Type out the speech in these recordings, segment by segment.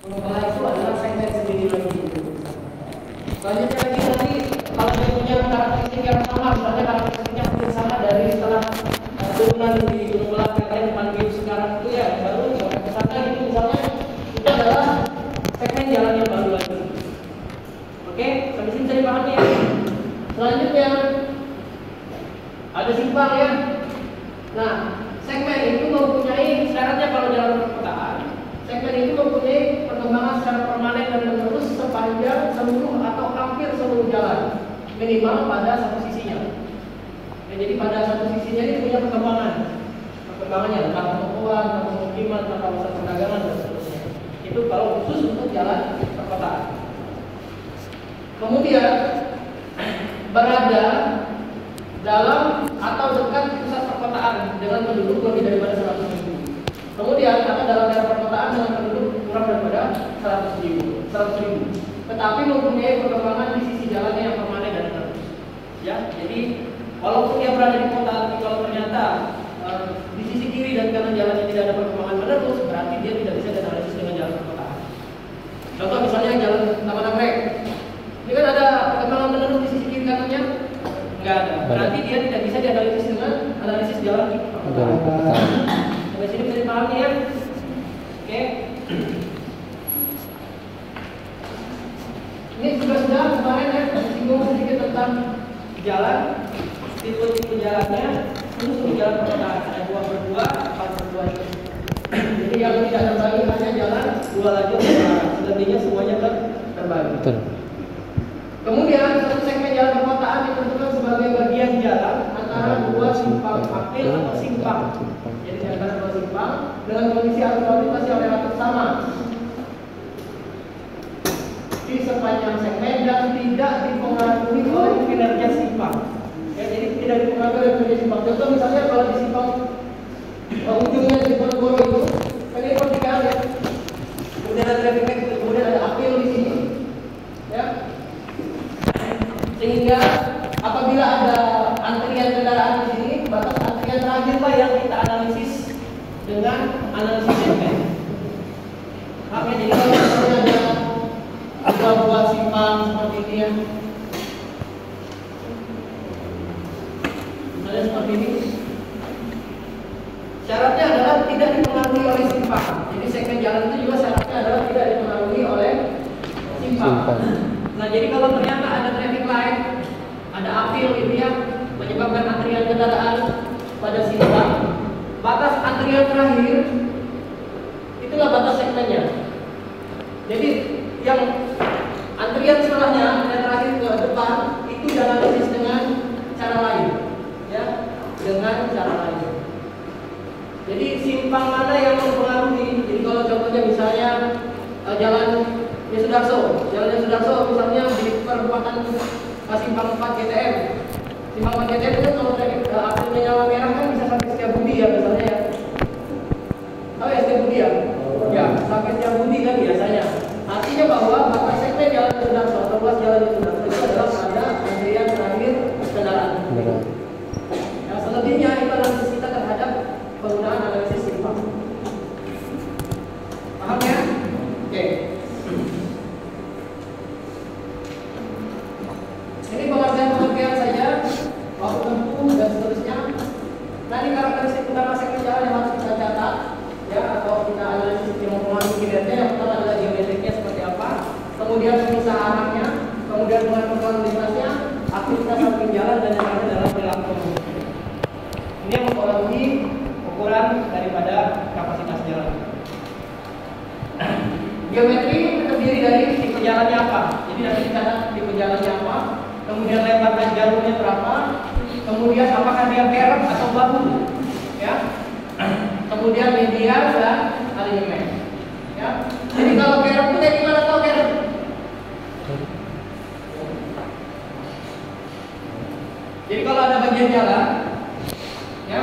Pengusaha itu adalah segmen sendiri lagi. Selanjutnya lagi nanti kalau dia punya karakteristik yang sama, misalnya karakteristiknya hampir sama dari setelah turunan di Gunung Belak yang kalian panggil sekarang itu ya baru kesana gitu misalnya itu adalah segmen jalan yang baru lagi. Oke, sampai sini bisa dipahami ya. Selanjutnya ada simpang ya. Nah, segmen itu mempunyai syaratnya kalau jalan perkotaan. Segmen itu mempunyai perkembangan secara permanen dan menerus sepanjang seluruh atau hampir seluruh jalan, minimal pada satu sisinya. Ya, jadi pada satu sisinya ini punya perkembangannya, entah pertokoan, entah pemukiman, entah kawasan perdagangan dan seterusnya. Itu kalau khusus untuk jalan perkotaan. Kemudian berada dalam atau dekat pusat perkotaan dengan penduduk lebih daripada 100.000. Kemudian atau dalam daerah perkotaan dengan penduduk kurang daripada 100.000. Tetapi mempunyai perkembangan di sisi jalannya yang permanen dan terus. Ya, jadi walaupun dia berada di kota, tapi kalau ternyata di sisi kiri dan kanan jalannya tidak ada perkembangan menerus, berarti dia tidak bisa dianalisis dengan jalan perkotaan. Contoh misalnya jalan Taman Nagrek. Ini kan ada perkembangan menerus di sisi kiri kanannya? Enggak ada. Berarti dia tidak bisa dianalisis dengan analisis jalan perkotaan. Sampai sini bisa dipahami ya? Oke. Ini juga sudah kemarin ya disinggung sedikit tentang jalan, tipe-tipe jalannya, khusus untuk jalan perkotaan ada 2/2, 4/2 itu. Jadi yang tidak terbagi hanya jalan 2 lajur, selebihnya semuanya terbagi. Betul. Kemudian satu segmen jalan perkotaan ditentukan sebagai bagian jalan antara 2 simpang akil atau simpang. Jadi di antara 2 simpang dengan kondisi arus lalu lintas yang relatif sama di sepanjang segmen dan tidak dipengaruhi oleh kinerja simpang. Ya, jadi tidak dipengaruhi oleh kinerja simpang. Contoh misalnya kalau di simpang ujungnya di Ponorogo itu, kan ini pertigaan ya. Kemudian ada traffic light, kemudian ada apil di sini, ya. Sehingga apabila ada antrian kendaraan di sini, batas antrian terakhir lah yang kita analisis dengan analisis segmen. Oke, jadi kalau misalnya ada buah simpang seperti ini ya, misalnya seperti ini, syaratnya adalah tidak dipengaruhi oleh simpang. Jadi segmen jalan itu juga syaratnya adalah tidak dipengaruhi oleh simpang. Nah, jadi kalau ternyata ada traffic light, ada apil ini yang menyebabkan antrian kendaraan pada simpang, batas antrian terakhir itulah batas segmennya. Jadi yang antrian setelahnya yang terakhir ke depan itu dianalisis dengan cara lain, ya, dengan cara lain. Jadi simpang mana yang mempengaruhi? Jadi kalau contohnya misalnya jalan Sudarso misalnya di perempatan simpang 4 GTM. Simpang 4 GTM itu kalau apinya nyala merah kan bisa sampai Setiabudi ya misalnya ya. Tahu ya Setiabudi ya? Ya, sampai Setiabudi kan biasanya. Artinya bahwa batas segmen jalan Sudarso atau ruas jalan Sudarso itu adalah pada antrian terakhir kendaraan. Ya, selebihnya itu analisis kita terhadap penggunaan analisis simpang. Paham ya? Oke. Ini pengertian saja, waktu tempuh dan seterusnya. Nah, ini karakteristik utama segmen jalan yang harus kita catat, ya, atau kita analisis yang mempengaruhi kinerja. Yang pertama adalah geometriknya seperti apa, kemudian pemisah arahnya, kemudian pengatur lintasnya, aktivitas samping jalan dan yang lainnya dalam perilaku. Ini yang mempengaruhi ukuran daripada kapasitas jalan. Geometri terdiri dari tipe jalannya apa. Jadi nanti dicatat tipe jalannya apa, kemudian lebar dan jalurnya berapa, kemudian apakah dia kerep atau batu, ya, kemudian media dan alignment, ya. Jadi kalau kerep itu kayak gimana tau kerep? Jadi kalau ada bagian jalan, ya,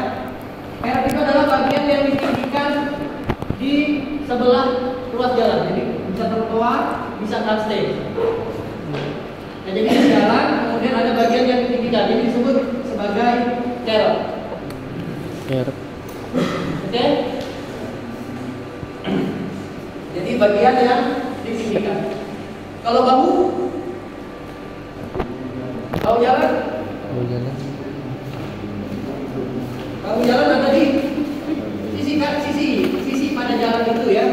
kerep itu adalah bagian yang ditinggikan di sebelah ruas jalan. Jadi bisa trotoar, bisa car stage. Nah, jadi di jalan kemudian ada bagian yang ditinggikan, jadi disebut sebagai kerep. Oke? Jadi bagian yang ditinggikan. Kalau bahu jalan, bahu jalan ada di sisi pada jalan itu ya.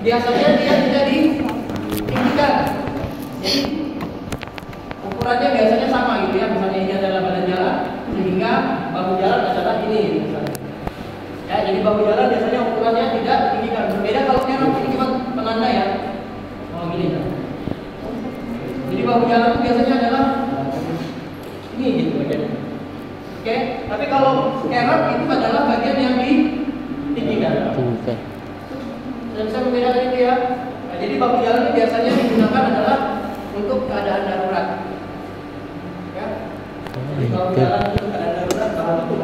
Biasanya dia tidak ditinggikan. Jadi ukurannya biasanya sama gitu ya. Misalnya ini adalah badan jalan, sehingga bahu jalan adalah ini misalnya. Ya, jadi bahu jalan biasanya ukurannya tidak ditinggikan. Berbeda kalau kerok, ini cuma penanda ya. Oh gini ya. Jadi bahu jalan itu biasanya adalah ini gitu bagiannya. Oke, tapi kalau kerok itu adalah bagian yang ditinggikan. Sudah bisa membedakan itu ya. Nah, jadi bahu jalan itu biasanya digunakan adalah untuk keadaan darurat. Ya. Jadi bahu jalan untuk keadaan darurat bahan itu.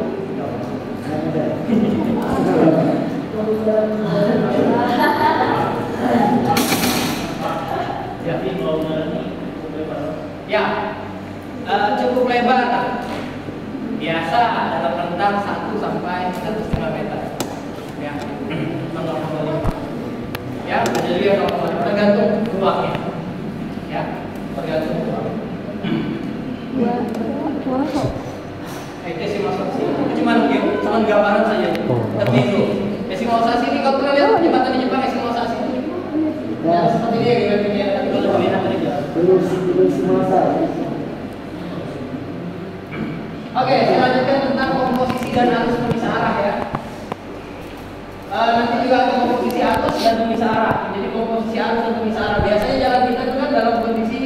Ya, cukup lebar. Biasa dalam rentang 1 sampai 1,5 meter. Ya, 0,5. Ya, jadi 0,5 tergantung ruangnya. Ya, tergantung ruang. Desimalisasi itu cuma gambaran saja. Tapi itu desimalisasi ini kalau pernah lihat jembatan di Jepang, desimalisasi itu ya seperti ini ya, tapi kalau lihat tadi ya. Oke, saya lanjutkan tentang komposisi dan arus pemisah arah ya. Nanti juga ada komposisi arus dan pemisah arah. Jadi komposisi arus dan pemisah arah biasanya jalan kita itu kan dalam kondisi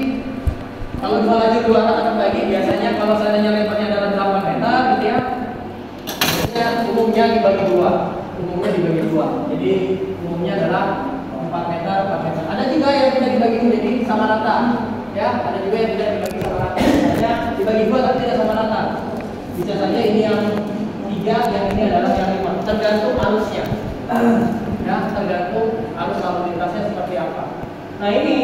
kalau dua lajur dua arah terbagi, biasanya kalau seandainya lebarnya adalah 8 meter gitu ya, biasanya umumnya dibagi dua. Jadi umumnya adalah 4 meter, 4 meter. Ada juga yang tidak dibagi menjadi sama rata. Ya, ada juga yang tidak dibagi sama rata. Biasanya dibagi dua tapi tidak sama rata. Bisa saja ini yang 3, yang ini adalah yang 5. Tergantung arusnya. Ya, tergantung arus lalu lintasnya seperti apa. Nah ini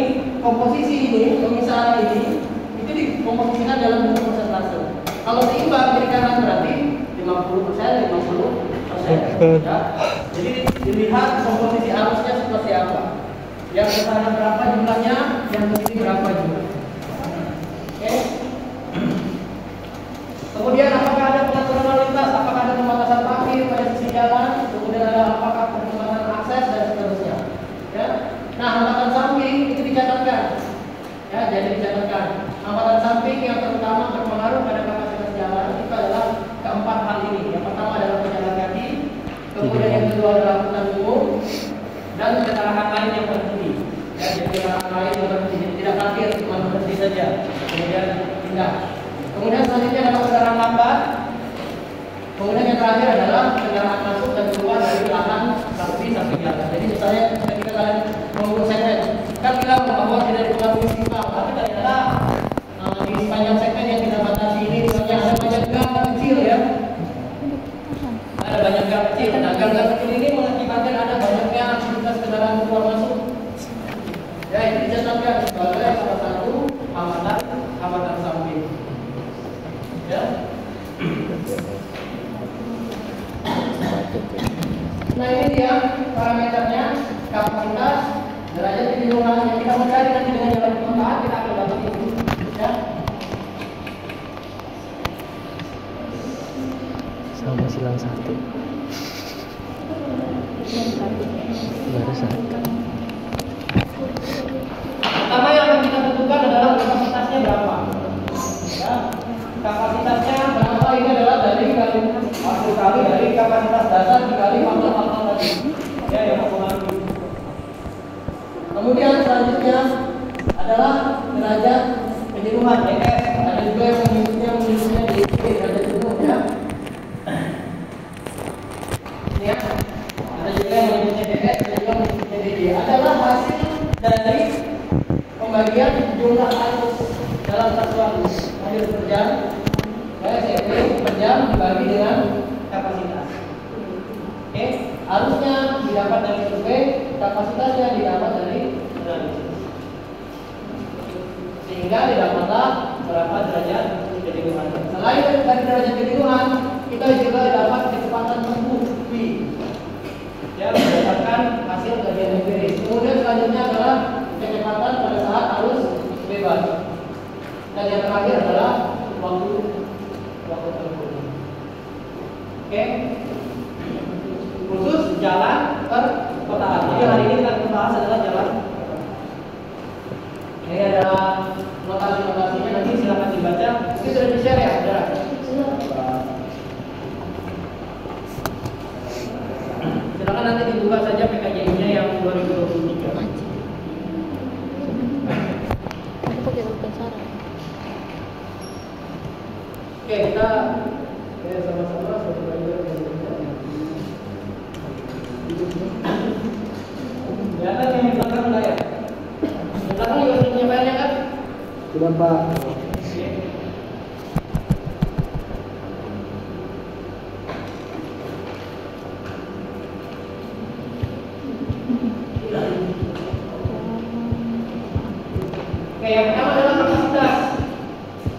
komposisi ini, pemisah ini itu dikomposisikan dalam bentuk persentase. Kalau seimbang kiri kanan berarti 50%, 50%. Ya. Jadi dilihat komposisi arusnya seperti apa. Yang ke sana berapa jumlahnya, yang ke sini berapa jumlahnya. Oke. Kemudian apakah ada pengaturan lalu lintas, apakah ada pembatasan parkir pada sisi jalan, kemudian ada apakah pembatasan akses dan seterusnya. Ya. Nah, hambatan samping itu dicatatkan. Ya, jadi dicatatkan. Hambatan samping yang terutama berpengaruh pada kapasitas jalan itu adalah keempat hal ini. Yang pertama adalah pejalan kaki, kemudian yang kedua adalah angkutan umum, dan kendaraan lain yang berhenti. Ya, jadi kendaraan lain yang berhenti, jadi tidak parkir, cuma berhenti saja. Kemudian pindah. Kemudian selanjutnya adalah kendaraan lambat. Kemudian yang terakhir adalah kendaraan masuk dan keluar dari lahan sapi jalan. Jadi misalnya ketika kalian mengurus segmen, kan bilang bahwa tidak dipengaruhi simpang, tapi ternyata di sepanjang segmen yang kita batasi ini misalnya ada banyak gang kecil ya. Ada banyak gang kecil. Nah, gang kecil ini mengakibatkan ada banyaknya aktivitas kendaraan keluar masuk. Ya, ini dicatatkan sebagai salah satu hambatan samping. Ya. Nah ini dia parameternya, kapasitas, derajat kejenuhan yang kita mencari nanti dengan jalan permukaan kita akan dapat itu. Ya. Sama silang satu. Baru satu. Pertama yang akan kita tentukan adalah kapasitasnya berapa. Ya. Kapasitasnya berapa ini adalah dari hasil kali dari kapasitas dasar dikali faktor-faktor tadi. Ya, yang mempengaruhi. Kemudian selanjutnya adalah derajat kejenuhan (DS). Ada juga yang menyebutnya DIP, derajat jenuh ya. Ini ya. Ada juga yang menyebutnya DS, ada juga yang menyebutnya DD. Adalah hasil dari pembagian jumlah arus dalam satuan mobil per jam. CP per jam dibagi dengan kapasitas. Oke, arusnya didapat dari survei, kapasitasnya didapat dari analisis. Sehingga didapatlah berapa derajat kejenuhan. Selain dari derajat kejenuhan, kita juga dapat kecepatan tempuh V. ya berdasarkan hasil kajian empiris. Kemudian selanjutnya adalah kecepatan pada saat arus bebas. Dan yang terakhir adalah waktu tempuh. Oke. Khusus jalan perkotaan. Jadi hari ini kita bahas adalah jalan. Ini adalah notasi-notasinya, nanti silakan dibaca. Ini sudah di-share ya, saudara? Silakan nanti dibuka saja PKJI-nya yang 2023. Aku pakai bukan sarang. Oke, kita sama-sama satu belajar. Ya kan yang di belakang enggak ya? Di belakang juga sudah punya PR-nya kan? Sudah Pak. Oke, yang pertama adalah kapasitas.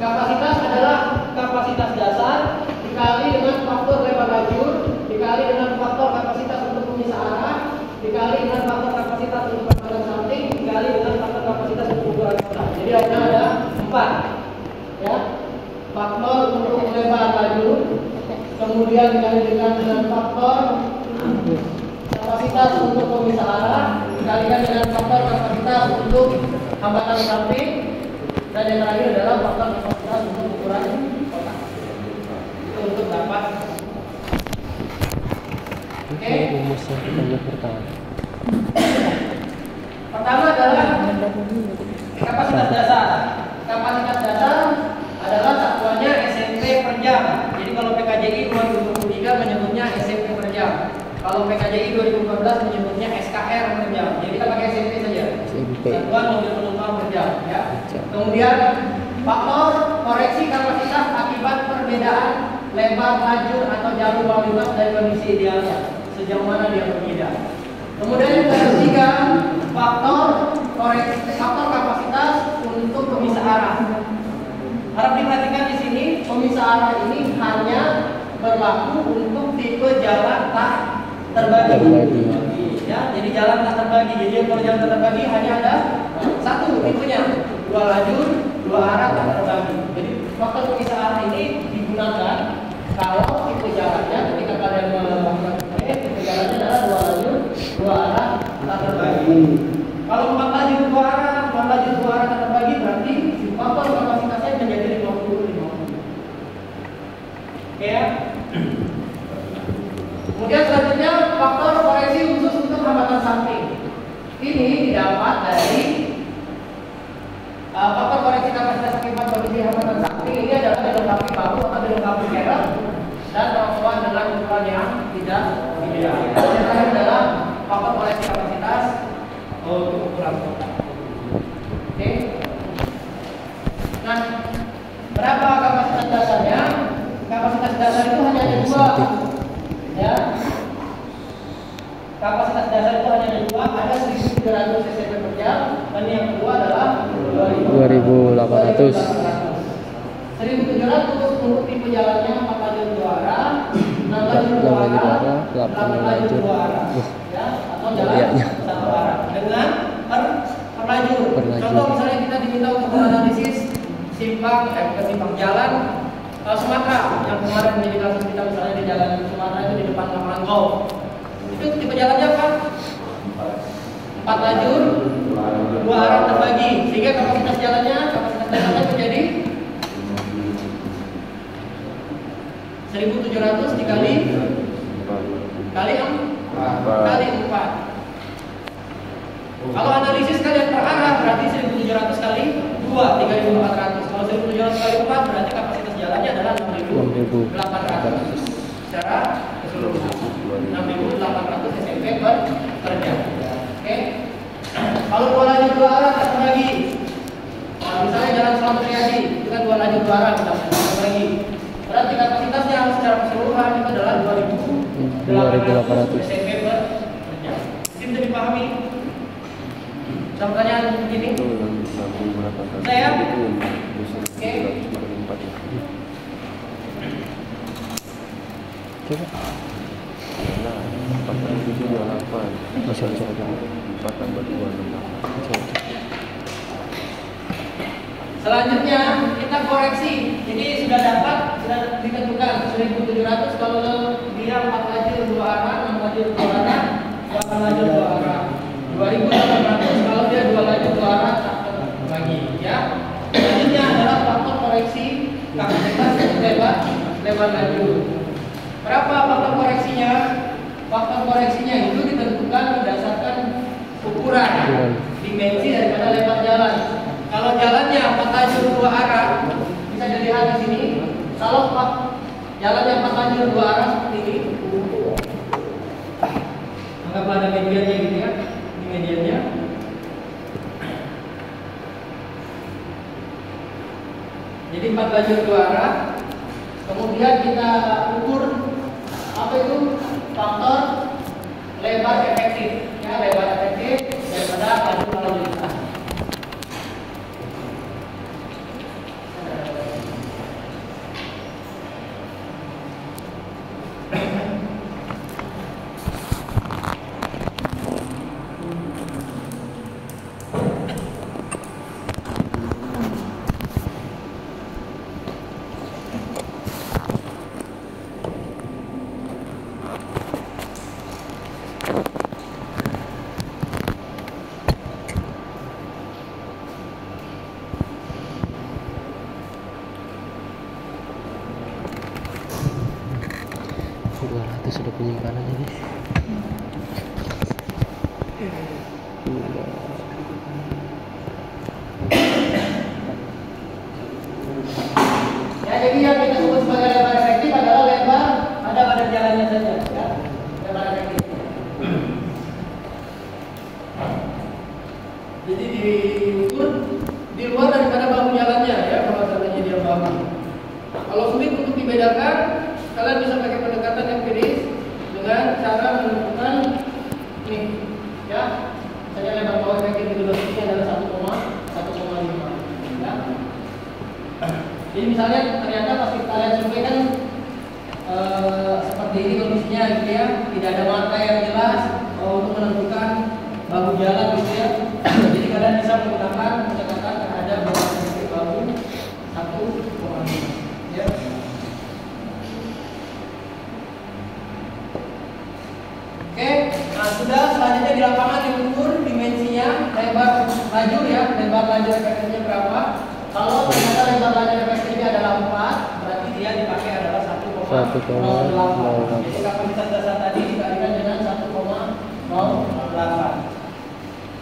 Kapasitas adalah kapasitas dasar dikali dengan faktor lebar lajur, dikali dengan faktor kapasitas untuk pemisah arah, dikali dengan faktor kapasitas untuk perputaran samping, dikali dengan faktor kapasitas untuk ukuran kotak. Jadi hasilnya ada 4. Ya. Faktor untuk lebar lajur, kemudian dikali dengan faktor kapasitas untuk pemisah arah, dikalikan dengan faktor kapasitas untuk hambatan samping, dan yang terakhir adalah faktor kapasitas untuk ukuran kotak. Itu untuk dapat. Oke. Rumus yang kita lihat pertama. Pertama adalah kapasitas dasar. Kapasitas dasar adalah satuannya SMP per jam. Jadi kalau PKJI 2023 menyebutnya SMP per jam. Kalau PKJI 2014 menyebutnya SKR per jam. Jadi kita pakai SMP saja. Satuan mobil penumpang per jam. Ya. Kemudian faktor koreksi kapasitas akibat perbedaan lebar lajur atau jalur lalu lintas dari kondisi idealnya. Sejauh mana dia berbeda. Kemudian yang ketiga, faktor koreksi, faktor kapasitas untuk pemisah arah. Harap diperhatikan di sini, pemisah arah ini hanya berlaku untuk tipe jalan tak terbagi. Ya, jadi jalan tak terbagi. Jadi kalau jalan tak terbagi hanya ada satu tipenya, 2 lajur, 2 arah tak terbagi. Jadi faktor pemisah arah ini digunakan kalau tipe jalannya ketika kalian melakukan tipe jalannya adalah 2 lajur, 2 arah tak terbagi. Kalau 4 lajur 2 arah, 4 lajur 2 arah tak terbagi, berarti faktor kapasitasnya menjadi 50-50. Oke ya. Kemudian selanjutnya faktor koreksi khusus untuk hambatan samping. Ini didapat dari faktor koreksi kapasitas akibat kondisi hambatan samping. Ini adalah dilengkapi bahu atau dilengkapi kerek dan trotoar dengan ukuran yang tidak ideal. Yang terakhir adalah faktor koreksi kapasitas untuk ukuran kotak. Oke. Nah, berapa kapasitas dasarnya? Kapasitas dasar itu hanya ada 2. Ya. Kapasitas dasar itu hanya ada 2, ada 1.300 cc per jam, dan yang kedua adalah 2.800. 1.700 untuk tipe jalannya 4 lajur 2 arah, 6 lajur 2 arah, 8 lajur 2 arah, ya, atau jalan satu arah dengan per lajur. Contoh misalnya kita diminta untuk menganalisis simpang jalan Sumatera yang kemarin menjadi kasus kita, misalnya di jalan Sumatera itu di depan lapangan golf. Itu tipe jalannya apa? 4 lajur, 2 arah terbagi, sehingga kapasitas jalannya, kapasitas dasarnya menjadi 1.700 dikali 4. Kalau analisis kalian per arah berarti 1.700 kali 2, 3.400. Kalau 1.700 kali 4 berarti kapasitas jalannya adalah 6.800 secara keseluruhan. 6.800 SMP per jam. Oke. Kalau 2 lajur 2 arah kita bagi. Nah, misalnya jalan Selamat Riyadi, itu kan 2 lajur 2 arah kita bagi. Berarti kapasitasnya secara keseluruhan itu adalah 2.800 SMP per jam. Mungkin bisa dipahami? Ada pertanyaan begini? Saya? Oke. Coba. 4,728. Masih ada coba. 4,268. Selanjutnya kita koreksi. Jadi sudah dapat, sudah ditentukan 1.700 kalau dia 4 lajur 2 arah, 6 lajur 2 arah, 8 lajur 2 arah. 2.800 kalau dia 2 lajur 2 arah tak terbagi, ya. Selanjutnya adalah faktor koreksi kapasitas lebar lajur. Berapa faktor koreksinya? Faktor koreksinya itu ditentukan berdasarkan ukuran dimensi daripada lebar jalan. Kalau jalannya 4 lajur 2 arah, bisa dilihat di sini. Kalau jalannya 4 lajur 2 arah seperti ini, anggaplah ada mediannya gitu ya. Ini mediannya. Jadi 4 lajur 2 arah. Kemudian kita ukur apa itu faktor lebar efektif, ya, lebar efektif daripada lajur lalu lintas. Sudah penyimpanan ini. Ya, jadi yang kita sebut sebagai lebar efektif adalah lebar pada badan jalannya saja, ya. Lebar efektif. Jadi diukur di luar daripada bahu jalannya, ya, kalau seandainya dia bahu. Kalau sulit untuk dibedakan, kalian bisa pakai pendekatan empiris dengan cara menentukan ini, ya. Misalnya lebar bahu efektif itu dosisnya adalah 1,5, ya. Jadi misalnya ternyata pas kalian survei kan seperti ini kondisinya gitu ya, tidak ada marka yang jelas untuk menentukan bahu jalan gitu ya. Jadi kalian bisa menggunakan pendekatan terhadap bahu efektif bahu 1,5, ya. Oke, nah sudah, selanjutnya di lapangan diukur dimensinya lebar lajur, ya, lebar lajur efektifnya berapa. Kalau ternyata lebar lajur efektifnya adalah 4, berarti dia dipakai adalah 1,08. Jadi kapasitas dasar tadi dikalikan dengan 1,08.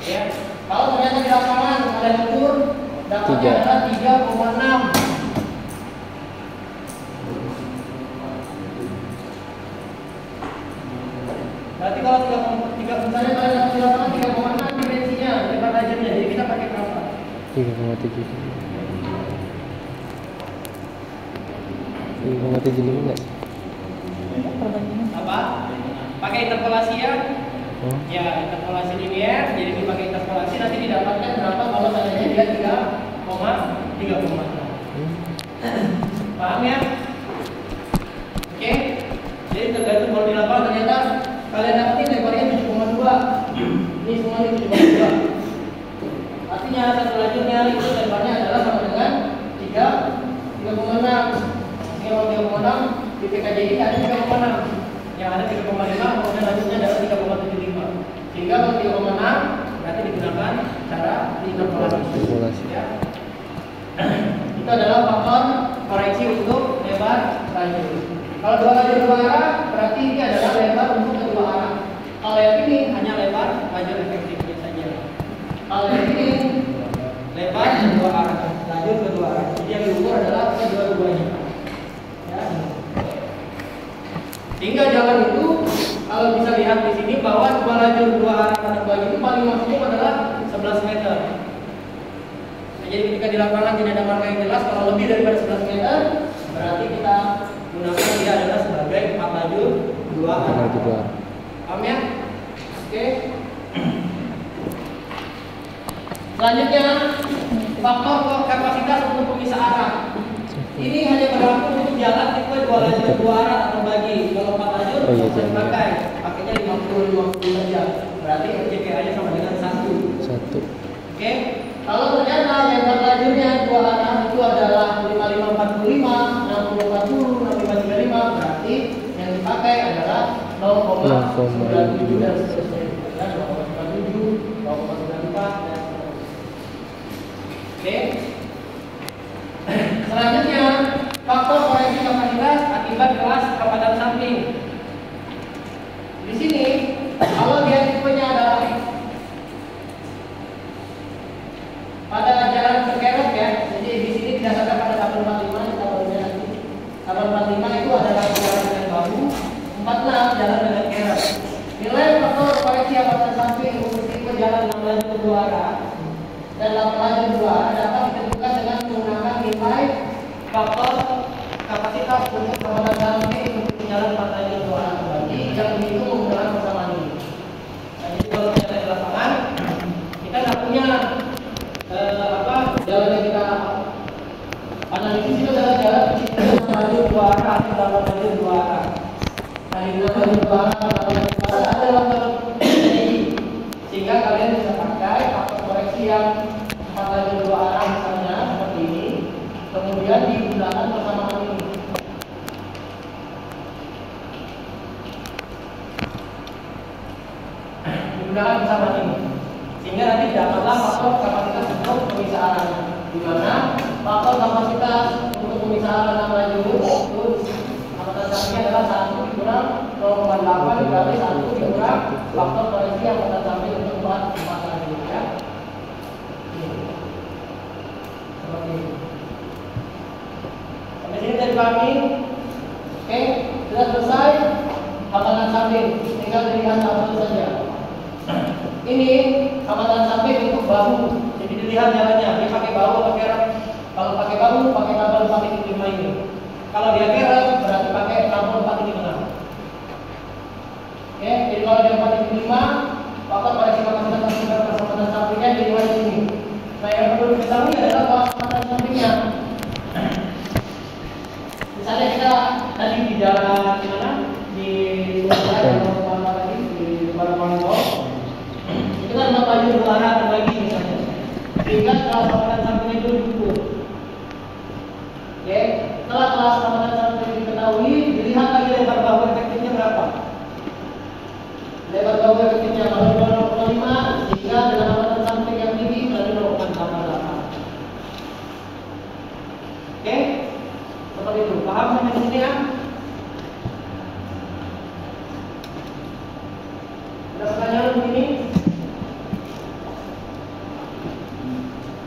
Ya. Kalau ternyata di lapangan kalian ukur dapatnya adalah 3,6. Berarti kalau 3 misalnya kalian dapat di lapangan 3,6 dimensinya lebar lajurnya, jadi kita pakai berapa? 3,7. 3,75 enggak? Apa? Pakai interpolasi ya? Oh. Ya, interpolasi linear. Jadi dipakai interpolasi nanti didapatkan berapa kalau seandainya dia 3,3. Paham ya? Oke. Jadi tergantung kalau di lapangan ternyata kalian dapetin lebarnya 7,2. Ini semuanya 7,2. Artinya satu lajurnya itu lebarnya adalah sama dengan 3,6. Kalau 3,6 di PKJI ada 3,6, yang ada 3,5, kemudian lanjutnya adalah 3,75. Sehingga kalau 3,6 berarti digunakan cara interpolasi. Ya. Itu adalah faktor koreksi untuk lebar lajur. Kalau 2 lajur 2 arah berarti ini adalah lebar untuk kedua arah. Kalau yang ini hanya lebar lajur efektifnya saja. Kalau yang ini lebar kedua arah, lajur kedua arah. Jadi yang diukur adalah kedua-duanya. Sehingga jalan itu kalau bisa lihat di sini bahwa 2 lajur 2 arah terbagi itu paling maksimum adalah 11 meter. Nah, jadi ketika di lapangan tidak ada marka yang jelas, kalau lebih daripada 11 meter berarti kita gunakan dia adalah sebagai 4 lajur 2 arah. Paham ya? Oke. Selanjutnya faktor kapasitas untuk pemisah arah. Ini hanya berlaku untuk jalan tipe 2 lajur 2 arah atau bagi. Kalau 4 lajur bisa dipakai, pakainya 5 50 saja. Berarti RJKA-nya sama dengan 1. 1. Oke. Kalau ternyata lebar lajurnya dua arah itu adalah 5545, 6040, 6535, berarti yang dipakai adalah 0,97 dan seterusnya. Ya, 0,97, 0,94 dan seterusnya. Oke. Selanjutnya, faktor koreksi kapasitas akibat kelas kecepatan samping. Di sini, kalau dia tipenya adalah pada jalan berkerok ya, jadi di sini didasarkan pada tabel 45, kita barunya nanti. Tabel 45 itu adalah jalan dengan bahu, 46 jalan dengan kerok. Nilai faktor koreksi kapasitas samping untuk tipe jalan 6 lajur 2 arah dan 8 lajur 2 arah dapat ditentukan dengan menggunakan nilai faktor kapasitas untuk kecepatan samping untuk jalan 4 lajur 2 arah kembali yang itu menggunakan persamaan ini. Nah, jadi kalau kita di lapangan, kita nggak punya jalan yang kita analisis itu adalah jalan lajur 2 arah atau 8 lajur 2 arah. Nah, di 8 lajur 2 arah ada dalam ini, sehingga kalian bisa pakai faktor koreksi yang 4 lajur 2 arah misalnya seperti ini, kemudian digunakan persamaan ini. Digunakan persamaan ini, sehingga nanti dapatlah faktor kapasitas untuk pemisah arahnya, di mana faktor kapasitas untuk pemisah arah 6 lajur itu kapasitas sampingnya adalah 1 dikurang 0,8 dikali 1 dikurang faktor koreksi yang kapasitas samping untuk 4 lajur ya. Seperti ini. Sampai sini sudah dipahami? Oke, sudah selesai hambatan samping, tinggal dilihat satu saja. Ini hambatan samping untuk bahu, jadi dilihat jalannya, dia pakai bahu atau kerek. Kalau pakai bahu, pakai tabel 4.5 ini. Kalau dia kerek, berarti pakai tabel 4.6. Oke, jadi kalau dia 4.5, faktor koreksi kapasitas akibat hambatan sampingnya dilihat di sini. Nah, yang perlu diketahui adalah kalau hambatan sampingnya. Misalnya kita tadi di jalan di mana? Di Barangkali itu kan 6 lajur 2 arah terbagi misalnya, sehingga kelas hambatan samping itu diukur. Oke, setelah kelas hambatan samping diketahui, dilihat lagi lebar bahu efektifnya berapa. Lebar bahu efektifnya kalau 0,5, sehingga dengan hambatan samping yang tinggi berarti 0,88. Oke, seperti itu. Paham sampai di sini ya? Ada pertanyaan begini?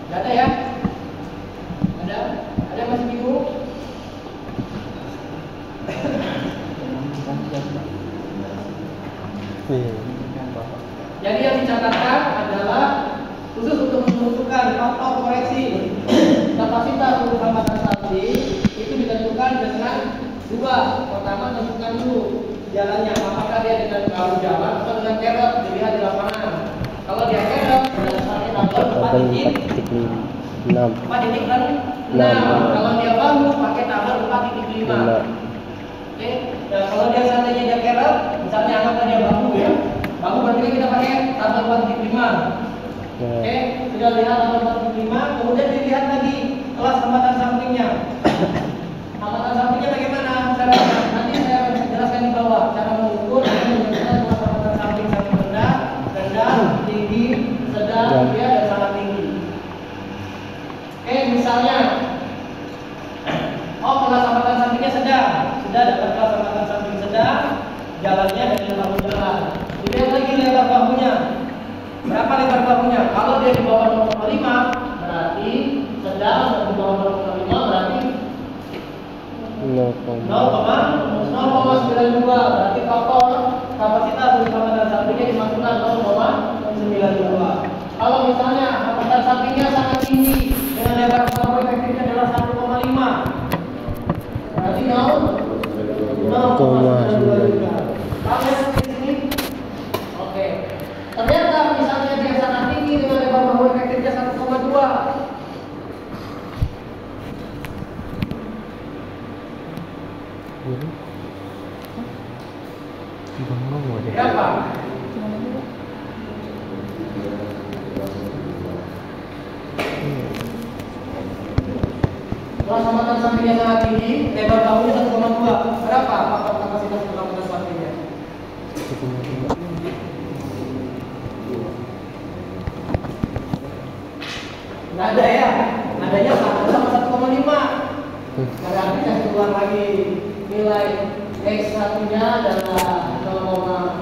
Tidak ada ya? Ada? Ada yang masih bingung? Jadi yang dicatatkan adalah khusus untuk menentukan faktor koreksi kapasitas untuk hambatan samping itu ditentukan dengan dua. Pertama, tentukan dulu jalannya, apakah dia dengan bahu jalan atau dengan kerek, dilihat di lapangan. Kalau dia kerek, berdasarkan tabel 4.6. Kalau dia bahu, pakai tabel 4.5. Oke, nah, kalau dia seandainya dia kerek, misalnya anggaplah dia bahu ya, bahu berarti kita pakai tabel 4.5. Oke, sudah lihat tabel 4.5, kemudian dilihat lagi kelas hambatan sampingnya. Hambatan sampingnya bagaimana? Nanti saya jelaskan di bawah cara mengukur dan menentukan kelas hambatan samping sangat rendah, tinggi, sedang, dan sangat tinggi. Oke, misalnya, kelas hambatan sampingnya sedang, sudah dapat kelas hambatan samping sedang, jalannya dengan bahu jalan. Dilihat lagi lebar bahunya. Berapa lebar bahunya? Kalau dia di bawah 0,5 berarti sedang, dan di bawah 0,5 berarti 0,92 berarti faktor kapasitas untuk hambatan sampingnya dimasukkan 0,92. Kalau misalnya hambatan sampingnya sangat tinggi dengan lebar bahu efektifnya adalah 1,5 berarti 0,92. Paham ya di sini? Oke. Ternyata misalnya dia sangat tinggi dengan lebar bahu efektifnya 1,2. Berapa? Kalau hambatan sampingnya sangat tinggi, lebar bahunya 1,2. Berapa faktor kapasitas hambatan sampingnya? 1,5. Nggak ada ya? Adanya 1 sama 1,5. Berarti saya keluar lagi nilai X1 nya adalah 0,1,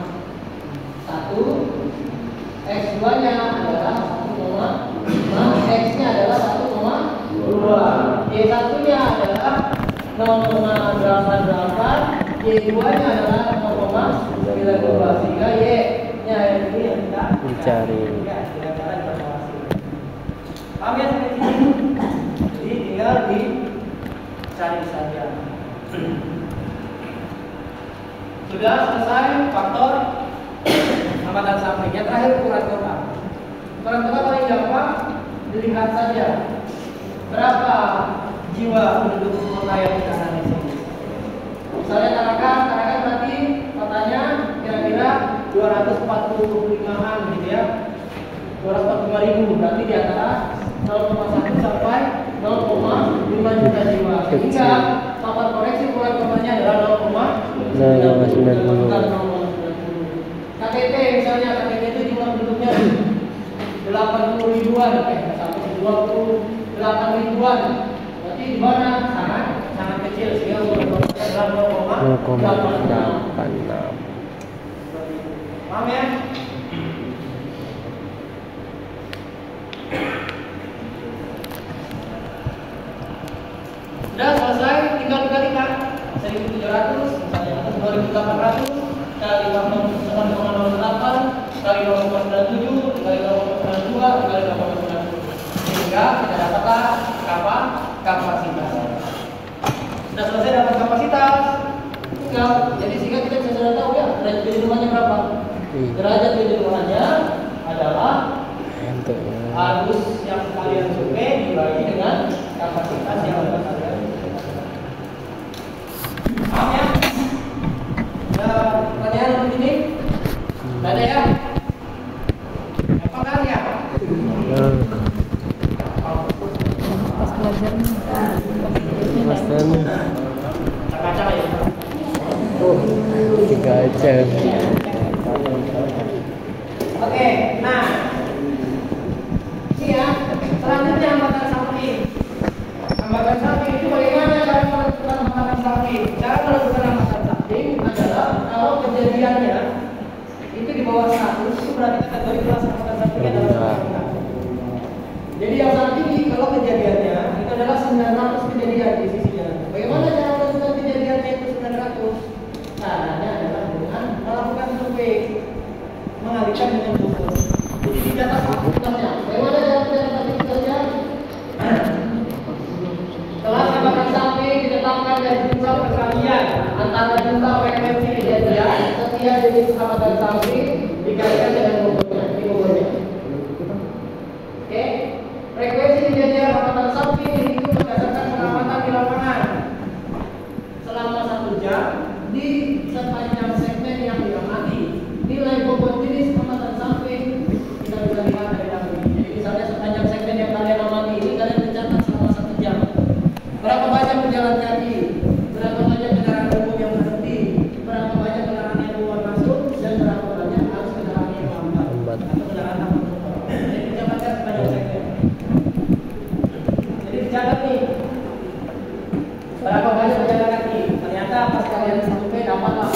X2 nya adalah 1,5, X nya adalah 1,2, Y1 nya adalah 0,88, Y2 nya adalah 0,92, sehingga Y nya ini yang kita Dicari. Paham ya sampai sini? Jadi tinggal dicari saja. Sudah selesai faktor hambatan sampingnya. Terakhir ukuran total. Ukuran total paling gampang dilihat saja berapa jiwa penduduk kota yang kita analisis. Misalnya Tarakan berarti kotanya kira-kira 245-an gitu ya. 245.000 berarti di antara 0,1 sampai 0,5 juta jiwa. Sehingga papan koreksi ukuran kotanya adalah 0,90. KTT misalnya KTT itu jumlah penduduknya 80 ribuan, sampai 28 ribuan. Berarti di mana sangat kecil sehingga ukuran kotanya adalah 0,86. Paham ya? Sudah selesai, tinggal dikalikan 1.700 misalnya atau 2.800 kali 1,08 kali 0,97 kali 0,92 kali 0,90 sehingga kita dapatlah kapasitas. Sudah selesai dapat kapasitas, tinggal jadi sehingga kita bisa sudah tahu ya derajat beda rumahnya berapa. Derajat beda rumahnya adalah arus yang kalian survei dibagi dengan kapasitas yang ada kalian. Paham ya? Ada pertanyaan begini? Tidak ada ya? Apa kan ya? Pas belajar Kaca ya? 3 jam. Oke, nah ini ya, selanjutnya hambatan samping. Hambatan samping itu bagaimana cara menentukan hambatan samping? Cara menentukan hambatan samping adalah kalau kejadiannya itu di bawah 100 itu berarti kategori kelas hambatan samping adalah 100. Jadi yang sangat tinggi kalau kejadiannya itu adalah 900 kejadian di sisi jalan. Bagaimana cara menentukan kejadiannya itu 900? Caranya adalah dengan melakukan survei, mengalihkan dengan bubur. Jadi dicatat aktivitasnya. Bagaimana cara mencatat aktivitasnya? Kelas hambatan samping ditetapkan dari jumlah perkalian antara jumlah frekuensi kejadian setiap jenis hambatan samping dikalikan dengan buburnya. Oke, frekuensi kejadian hambatan samping itu berdasarkan pengamatan di lapangan selama 1 jam di sepanjang segmen yang diamati. Nilai bobot jenis hambatan samping kita bisa lihat dari dalam ini. Jadi misalnya sepanjang segmen yang kalian amati ini kalian mencatat selama 1 jam. Berapa banyak pejalan kaki, berapa banyak kendaraan umum yang berhenti, berapa banyak kendaraan yang keluar masuk, dan berapa banyak arus kendaraan yang lambat atau kendaraan lambat. Jadi dicatatkan sepanjang segmen. Jadi dicatat nih berapa banyak pejalan kaki. Ternyata pas kalian survei dapatlah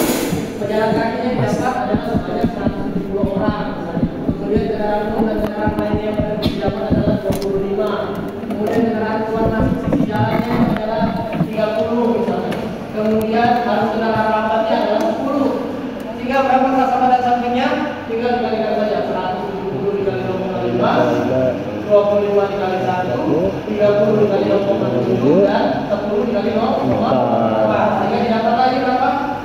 pejalan kakinya yang dapat adalah sebanyak 170 orang misalnya. Kemudian kendaraan umum dan kendaraan lainnya yang dapat adalah 25. Kemudian kendaraan keluar masuk sisi jalannya adalah 30 misalnya. Kemudian arus kendaraan lambatnya adalah 10. Sehingga berapa kelas hambatan sampingnya? Tinggal dikalikan saja 170 dikali 0,5, 25 dikali 1, 30 dikali 0,7 dan 10 dikali 0,4. Sehingga didapat lagi berapa?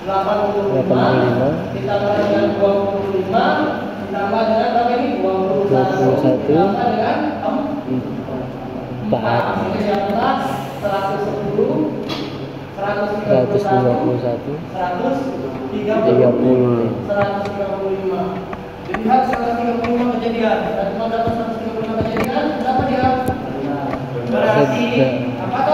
85 ditambah dengan 25 ditambah dengan berapa ini? 21 ditambah dengan 4. Sehingga dapatlah 110, 131, 135. Dilihat 135 kejadian. Dan kalau dapat 135 kejadian, berapa dia? Berarti apakah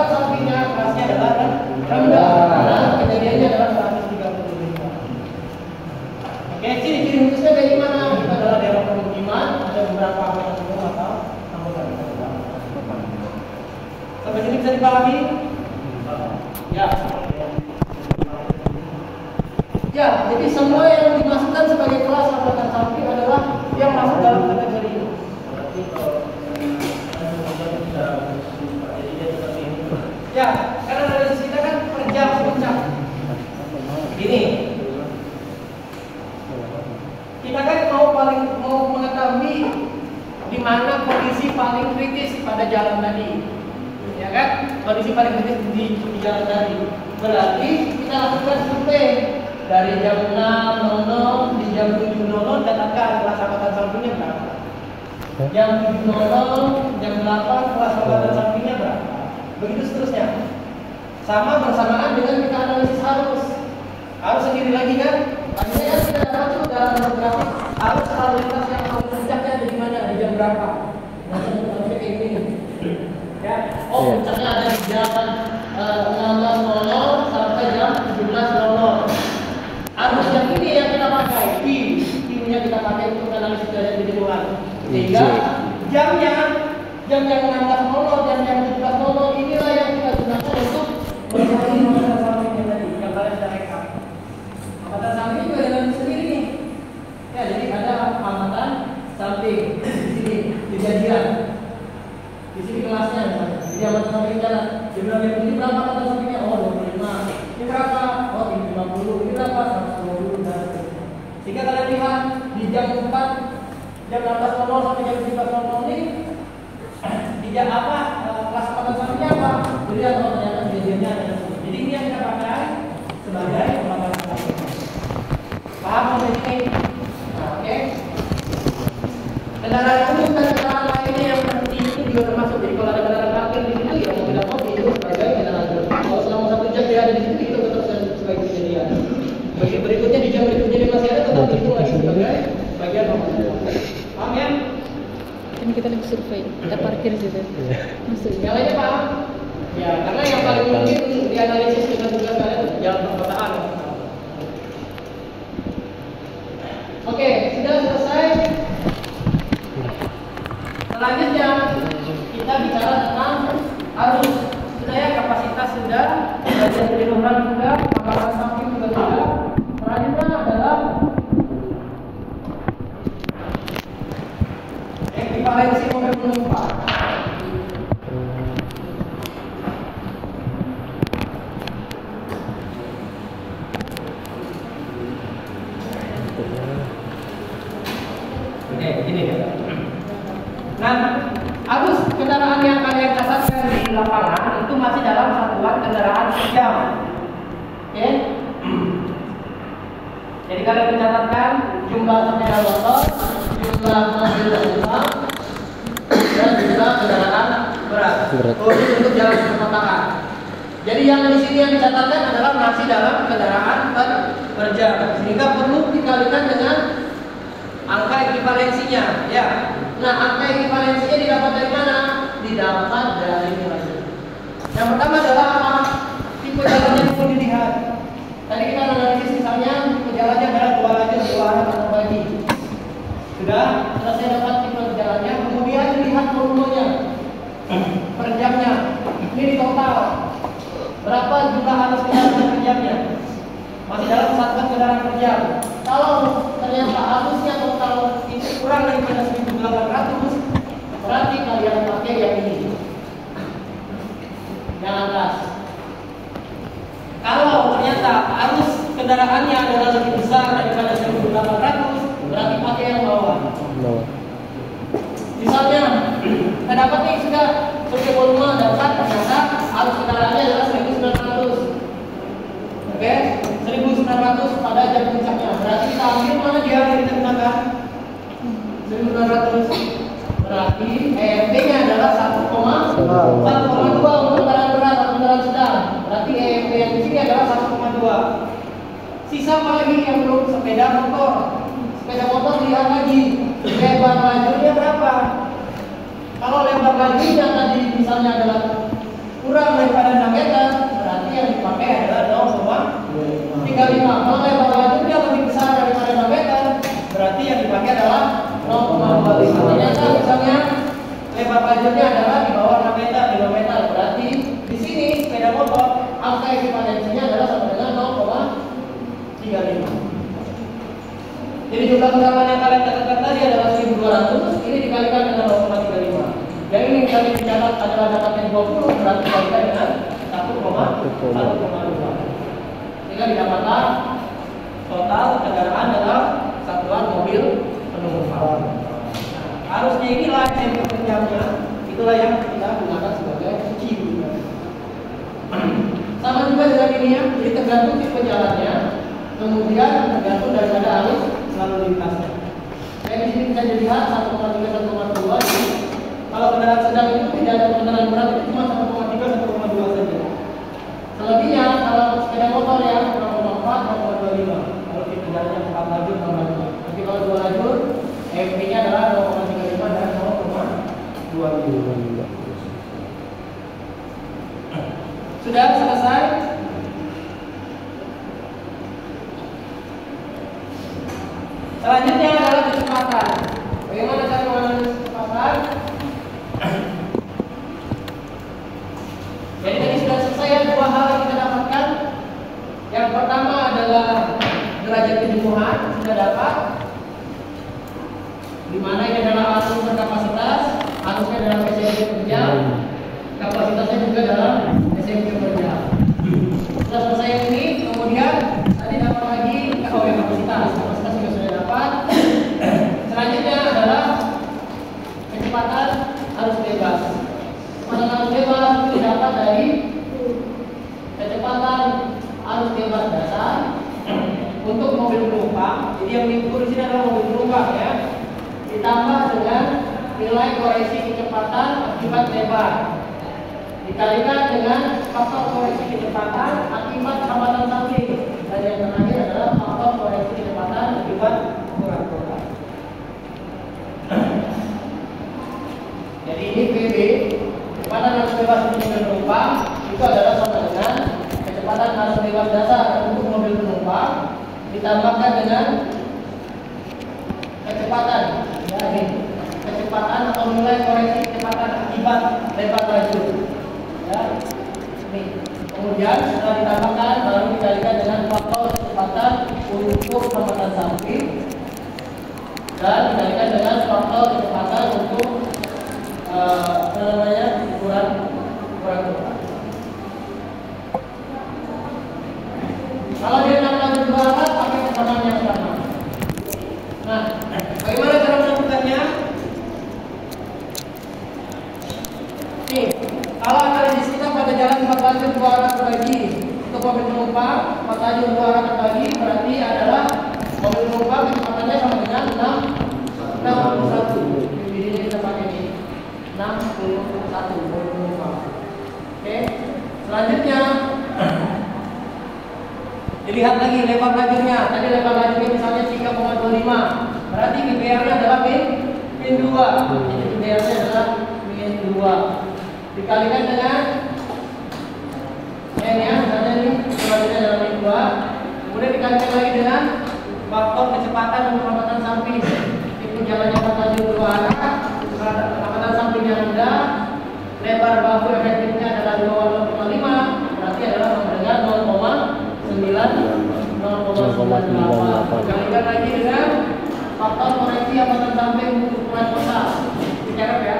Bisa dipahami? Ya. Ya, jadi semua yang dimasukkan sebagai kelas lambatan samping adalah yang masuk dalam kategori ini. Ya, karena dari kita kan per jam puncak. Ini kita kan mau mengetahui di mana kondisi paling kritis pada jalan tadi, ya kan? Kondisi paling kritis di jalan tadi. Berarti kita lakukan survei dari jam 6.00 di jam 7.00 dapatkan kelas lambatan sampingnya berapa? Jam 7.00, jam 8 kelas lambatan sampingnya berapa? Begitu seterusnya. Sama bersamaan dengan kita analisis harus sendiri lagi kan? Tadinya kan kita dapat tuh dalam bentuk grafik harus lalu lintas yang paling puncaknya ada di mana, di jam berapa? Nah, kayak gini. Ya, puncaknya ada di jam 16.00 sampai jam 17.00. Harus yang ini yang kita pakai, Q-nya kita pakai untuk analisis dari kejuruan. Sehingga jam yang 16.00 dan jam 17.00 inilah yang kita gunakan untuk mencari lambatan sampingnya tadi yang kalian sudah rekam. Lambatan samping juga dengan sendiri nih. Ya, jadi ada lambatan samping di sini kejadian. Di sini kelasnya misalnya. Jadi lambatan samping jalan. Jumlah ini berapa lambatan sampingnya? Oh, 25. Ini berapa? Oh, 50. Ini berapa? 120 dan seterusnya. Jika kalian lihat di jam 4 jam 16.00 sampai jam 17.00 ini di jam apa? Kelas lambatan sampingnya apa? Dilihat oh ternyata kejadiannya ada. Jadi ini yang kita pakai sebagai lambatan samping. Paham sampai sini? Nah, oke. Kendaraan umum dan kendaraan lainnya yang penting itu juga termasuk. Jadi kalau ada kendaraan parkir di situ ya mau tidak mau itu sebagai kendaraan umum. Kalau selama 1 jam dia ada di situ itu tetap sebagai kejadian. Bagi berikutnya di jam berikutnya dia masih ada tetap itu lagi sebagai bagian lambatan samping. Paham ya? Ini kita lagi survei, kita parkir situ. Maksudnya. Yang lainnya paham? Ya, karena yang paling mungkin dianalisis dengan tugas kalian jalan perkotaan. Oke, sudah selesai. Selanjutnya kita bicara tentang arus. Sudah ya, kapasitas sudah, bagian penyeluruhan sudah, lambatan samping juga sudah. Selanjutnya adalah ekivalensi mobil penumpang. Begini ya. Nah, arus kendaraan yang kalian catatkan di lapangan itu masih dalam satuan kendaraan per jam. Oke? Jadi kalian mencatatkan jumlah sepeda motor, jumlah mobil penumpang, dan jumlah kendaraan berat. Untuk jalan perkotaan. Jadi yang di sini yang dicatatkan adalah masih dalam kendaraan per jam, sehingga perlu dikalikan dengan angka ekivalensinya, ya. Nah, angka ekivalensinya didapat dari mana? Didapat dari nilai. Yang pertama adalah apa? Tipe jalannya perlu dilihat. Tadi kita analisis misalnya tipe jalannya adalah 2 lajur 2 arah atau bagi. Sudah selesai dapat tipe jalannya, kemudian dilihat volumenya per jamnya. Ini di total berapa jumlah arus kendaraan per jamnya? Masih dalam satuan kendaraan per jam. Kalau ternyata arusnya total itu kurang daripada 1.800, berarti kalian pakai yang ini, yang atas. Kalau ternyata arus kendaraannya adalah lebih besar daripada 1.800, berarti pakai yang bawah. Misalnya, kita dapat nih sudah survei volume dapat ternyata arus kendaraannya adalah 1.900. Oke, 1.900 pada jam puncaknya. Berarti kita ambil mana dia yang kita gunakan? 1.900. Berarti EMP-nya adalah 1,2 untuk kendaraan berat atau kendaraan sedang. Berarti EMP yang di sini adalah 1,2. Sisa apa lagi yang belum? Sepeda motor. Sepeda motor lihat lagi lebar lajurnya berapa. Kalau lebar lajurnya tadi misalnya adalah kurang daripada 6 meter, berarti yang dipakai adalah 0,35. Kalau lebar lajurnya lebih besar daripada 6 meter, berarti yang dipakai adalah 0,25. Ternyata misalnya lebar lajurnya adalah di bawah 6 meter, 5 meter, berarti angka ekivalensinya adalah sama dengan 0,35. Jadi jumlah kendaraan yang kalian katakan tadi adalah 1.200, ini dikalikan dengan 0,35. Yang ini kalian dicatat adalah dapatnya 20, berarti dikalikan dengan 1,2. Sehingga didapatkan total kendaraan dalam satuan mobil penumpang. Harusnya inilah yang pekerjaannya, itulah yang kita gunakan sebagai Q. Sama juga dengan ini ya, jadi tergantung tipe jalannya, kemudian tergantung daripada arus lalu lintasnya. Jadi di sini bisa dilihat 1,3, 1,2. Kalau kendaraan sedang itu tidak ada kendaraan berat itu cuma 1,3, 1,2 saja. Selebihnya kalau sepeda motor ya 0,4, 0,25. Kalau di kendaraannya 4 lajur, 6 lajur. Tapi kalau 2 lajur, MP-nya adalah 0,35 dan 0,25. Sudah selesai? Selanjutnya adalah kecepatan. Bagaimana cara menganalisis kecepatan? Jadi tadi sudah selesai ya, dua hal yang kita dapatkan. Yang pertama adalah derajat kejenuhan, sudah dapat. Di mana ini adalah arus berkapasitas, arusnya dalam SMP per jam, kapasitasnya juga dalam SMP per jam. Sudah selesai ini, kemudian tadi dapat lagi kapasitas juga sudah dapat. Selanjutnya adalah kecepatan arus bebas. Kecepatan arus bebas itu didapat dari kecepatan arus bebas dasar untuk mobil penumpang. Jadi yang diukur di sini adalah mobil penumpang ya. Ditambah dengan nilai koreksi kecepatan akibat lebar, dikalikan dengan faktor koreksi kecepatan akibat hambatan samping, dan yang terakhir adalah faktor koreksi kecepatan akibat ukuran kota. Jadi ini PB, kecepatan arus bebas untuk mobil penumpang itu adalah sama dengan kecepatan arus bebas dasar untuk mobil penumpang ditambahkan dengan kecepatan, ya ini kecepatan atau nilai koreksi kecepatan akibat lebar lajur. Ya, ini. Kemudian setelah ditambahkan baru dikalikan dengan faktor kecepatan untuk hambatan samping dan dikalikan dengan faktor kecepatan untuk ukuran kota. Kalau dia 6 lajur 2 arah pakai kesamaan yang sama. Nah, bagaimana cara menentukannya? Nih, kalau analisis kita pada jalan 4 lajur 2 arah terbagi untuk mobil penumpang, 4 lajur 2 arah terbagi berarti adalah mobil penumpang kecepatannya sama dengan 61. Ini kita pakai ini 61 mobil penumpang. Oke, selanjutnya dilihat lagi lebar lajurnya. Tadi lebar lajurnya misalnya 3,25. Berarti GPR-nya adalah min 2. Jadi GPR-nya adalah min 2. Dikalikan dengan N ya, misalnya ini lebarnya adalah min 2. Kemudian dikalikan lagi dengan faktor kecepatan untuk hambatan samping. Itu jalannya 4 lajur 2 arah, hambatan sampingnya rendah, lebar bahu efektifnya adalah 2,5. Berarti adalah sama dengan 0,98. Dikalikan lagi dengan faktor koreksi hambatan samping untuk ukuran kota. Dicatat ya.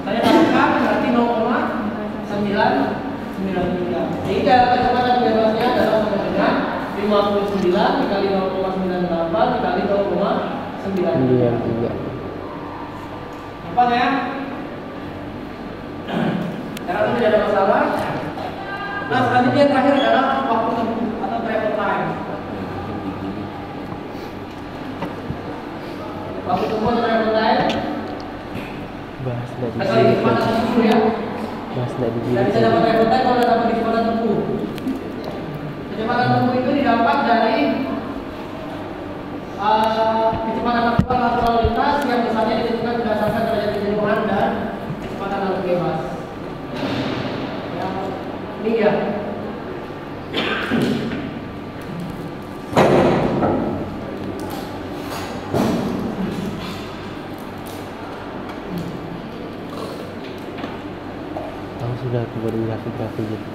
Saya tambahkan berarti 0,993. Sehingga kecepatan bebasnya adalah sama dengan 59 dikali 0,98 dikali 0,93. Gampang ya? Karena itu tidak ada masalah. Nah, selanjutnya yang terakhir adalah waktu tempuh atau travel time. Waktu tempuh atau travel time. Bahas dari kecepatan tempuh ya. Bahas dari Dan bisa dapat travel time kalau dapat kecepatan tempuh. Kecepatan tempuh itu didapat dari kecepatan maksimal lalu lintas yang misalnya ditentukan berdasarkan derajat kejenuhan dan kecepatan arus bebas. Ini ya. langsung Udah aku baru grafik gitu.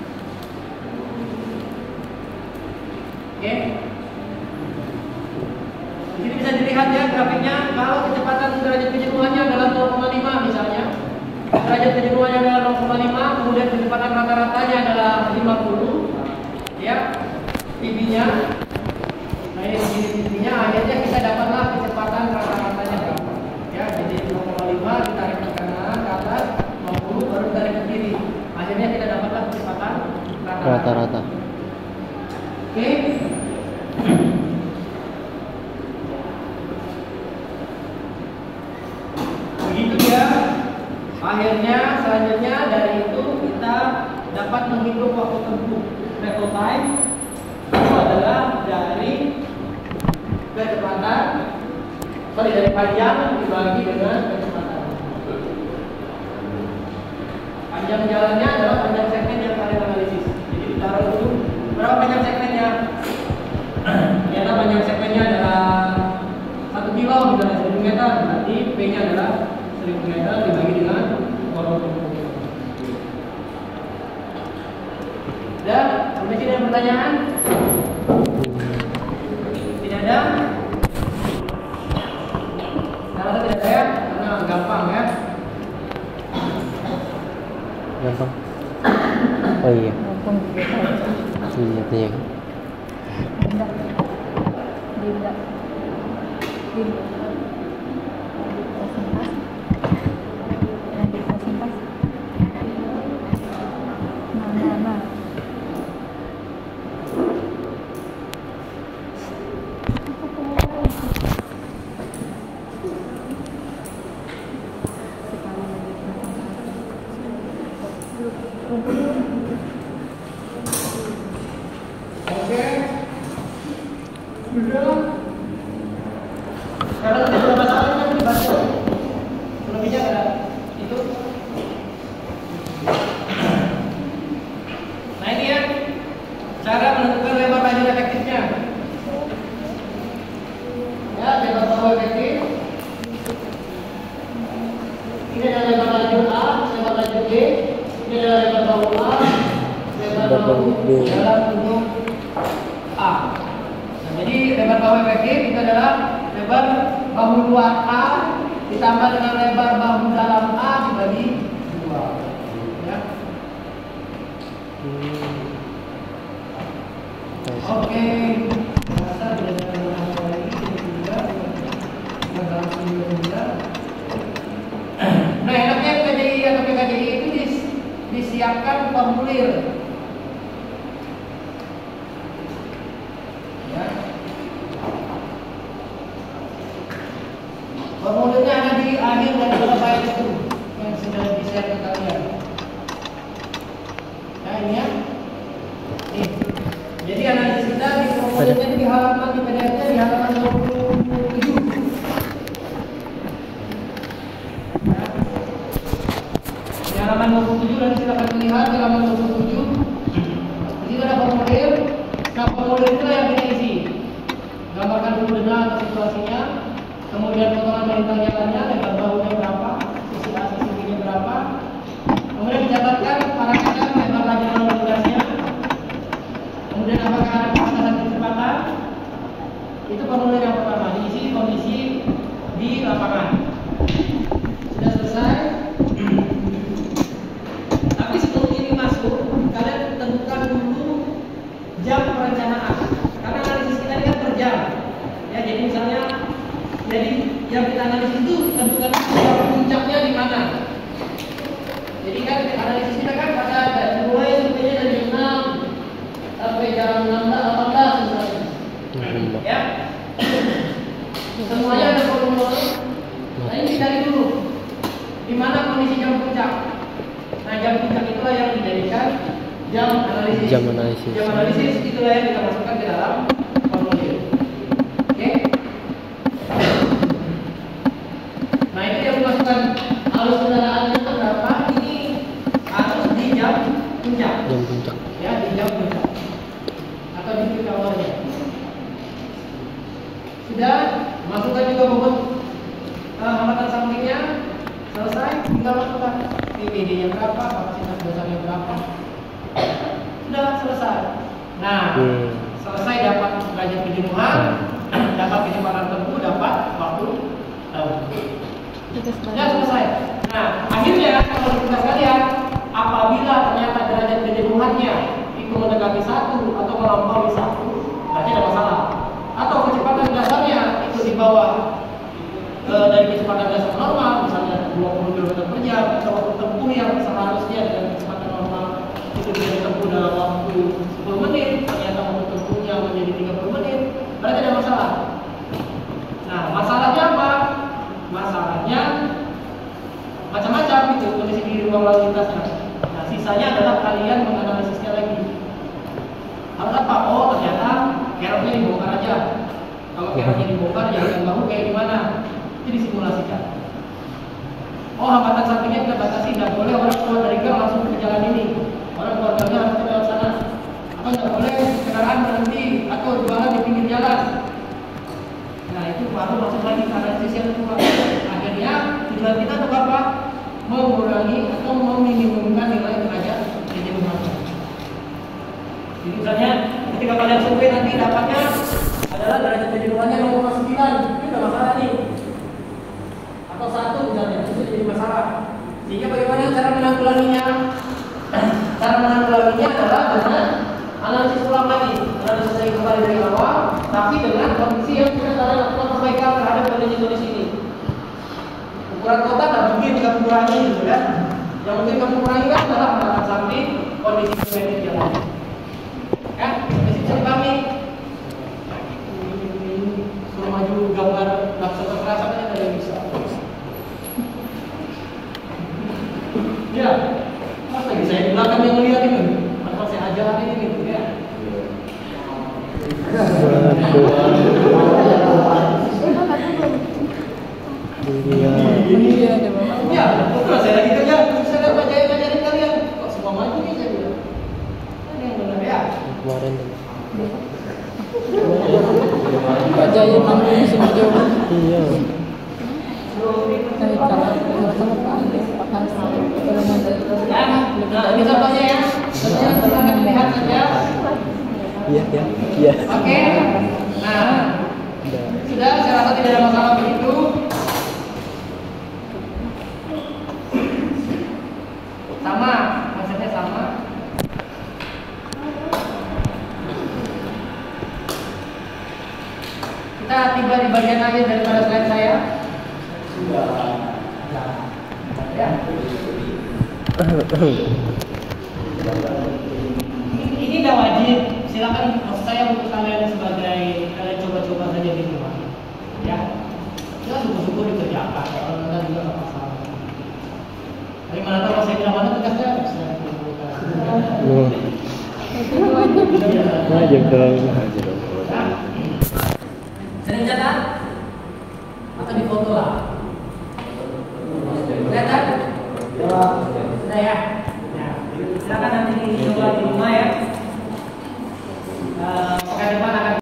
Oke. Di sini bisa dilihat ya grafiknya, kalau kecepatan derajat kejenuhannya adalah 0,5 misalnya. Derajat kejenuhannya adalah 0,5, kemudian kecepatan rata-ratanya adalah 50. Ya. PB-nya. Nah, ini di sini PB-nya, akhirnya kita dapatlah kecepatan rata-ratanya berapa. Ya, jadi 0,5 ditarik ke kanan, ke atas, 50 baru ditarik ke kiri. Akhirnya kita dapatlah kecepatan Rata-rata. Oke. Begitu ya. Akhirnya selanjutnya dari itu kita dapat menghitung waktu tempuh. Travel time itu adalah dari kecepatan, dari panjang dibagi dengan kecepatan. Panjang jalannya adalah panjang segmen yang kalian analisis. Jadi ditaruh dulu berapa panjang segmennya. Ternyata panjang segmennya adalah 1 kilo misalnya 1000 meter, berarti P-nya adalah 1000 meter dibagi dengan 20. Dan sampai sini ada pertanyaan? Tidak ada? Saya rasa tidak ada ya, karena gampang ya. Gampang. Oh iya. Gampang juga. Iya, iya. Dinda. Nah. Oke. Sudah. Sekarang ada berapa soal yang dibaca? Selebihnya ada itu. Nah ini ya, cara menentukan lebar lajur efektifnya. Ya, lebar bahu efektif. Ini adalah lebar lajur A, lebar lajur B. Ini adalah lebar bahu A, lebar bahu B dalam bentuk A. Nah, jadi lebar bahu efektif itu adalah lebar bahu luar A ditambah dengan lebar bahu dalam A dibagi 2. Ya. Oke. Rasa tidak ada yang lagi juga. Nah, enaknya PKJI atau PKJI itu disiapkan formulir. Ya. Formulirnya ada di akhir dari file itu yang sudah di-share ke kalian. Nah, ini ya. Nih. Jadi analisis kita di formulirnya di halaman di PDF-nya di halaman 27. Ya. Di halaman 27 dan silakan melihat di halaman 27. Di situ ada formulir. Nah, formulir itu yang kita isi. Gambarkan dulu dengan situasinya. Kemudian potongan melintang jalannya, lebar bahunya berapa, sisi A, sisi B-nya berapa. Kemudian dicatatkan parameter lebar lajur lalu lintasnya. Kemudian apakah ada kecepatan kecepatan? Itu formulir yang pertama, diisi kondisi di lapangan. Sudah selesai. Tapi sebelum ini masuk, kalian tentukan dulu jam perencanaan. Karena analisis kita ini kan per jam. Ya, jadi misalnya yang kita analisis itu tentukan puncaknya di mana. Jadi kan analisis kita kan pada mulai surveinya dari jam 6 sampai jam 18 misalnya. Ya. Semuanya ada formulir. Nah, ini dicari dulu di mana kondisi jam puncak. Nah, jam puncak itulah yang dijadikan jam analisis. Jam analisis. Jam analisis itulah yang kita masukkan ke dalam formulir. Oke? Nah, itu yang dimasukkan arus kendaraannya berapa? Ini arus di jam puncak. Jam puncak. Ya, di jam puncak. Atau di peak hour-nya. Sudah, masukkan juga bobot hambatan sampingnya. Selesai, tinggal masukkan PPD-nya berapa, kapasitas dosanya berapa. Sudah selesai. Nah, selesai dapat derajat kejenuhan, dapat kecepatan tempuh, dapat waktu tempuh. Sudah selesai. Nah, akhirnya kalau kita sekalian, apabila ternyata derajat kejenuhannya itu mendekati 1 atau melampaui 1, berarti ada masalah. Atau kecepatan dasarnya itu di bawah dari kecepatan dasar normal, misalnya 20 km per jam, atau waktu tempuh yang seharusnya dengan kecepatan normal itu bisa ditempuh dalam waktu 10 menit, ternyata waktu tempuhnya menjadi 30 menit, berarti ada masalah. Nah, masalahnya apa? Masalahnya macam-macam itu kondisi di ruang lalu lintasnya. Nah, sisanya adalah kalian menganalisisnya lagi. Harus apa? Oh, ternyata keroknya dibongkar aja. Kalau keroknya dibongkar, jalan bahu kayak gimana? Itu disimulasikan. Oh, hambatan sampingnya kita batasi, nggak boleh orang keluar dari gang langsung ke jalan ini. Orang keluar galnya harus ke lewat sana. Atau nggak boleh kendaraan berhenti atau jualan di pinggir jalan. Nah, itu baru masuk lagi ke analisis yang kedua. Akhirnya tujuan kita untuk apa? Mengurangi atau meminimumkan nilai derajat kejenuhan. Jadi misalnya ketika kalian survei nanti dapatnya adalah derajat kejenuhannya 0,9, itu udah masalah nih. Atau 1 misalnya, itu jadi masalah. Sehingga bagaimana cara menanggulanginya? Cara menanggulanginya adalah dengan analisis ulang lagi, analisis lagi kembali dari awal, tapi dengan kondisi yang sudah kalian lakukan perbaikan terhadap kondisi ini. Ukuran total nggak mungkin kita kurangi gitu kan? Yang mungkin kamu kurangi kan adalah hambatan samping, kondisi geometrik jalan. Kan? Masih bisa dipahami? Suruh maju gambar langsung kekerasan aja nggak ada bisa. Ya, mas lagi saya di belakang yang melihat ini, atau saya ajaran ini gitu ya. Ya, betul saya lagi kerja, saya ngajarin kalian. Kok semua maju nih saya bilang. Ini yang benar ya. Kemarin Pak Jaya nanggung semua jauh. iya. Kalau sama Pak Andi, Pak Hasan, kalau mau dari Nah, ini contohnya ya. Contohnya silakan dilihat saja. Iya. Oke. Nah, sudah saya rasa tidak ada masalah begitu. Sama, konsepnya sama. Kita tiba di bagian akhir daripada slide saya. Ya. Ini udah wajib. Silakan maksud saya untuk kalian sebagai kalian coba-coba saja di rumah. Ya. Kita syukur-syukur dikerjakan. Kalau enggak juga nggak masalah. Tapi mana tahu pas saya bilang mana tugasnya bisa dikumpulkan. Wajib dong. Sering catat? Atau di foto lah? Kelihatan? Sudah ya? Nah, silakan nanti dicoba di rumah ya. Pekan depan akan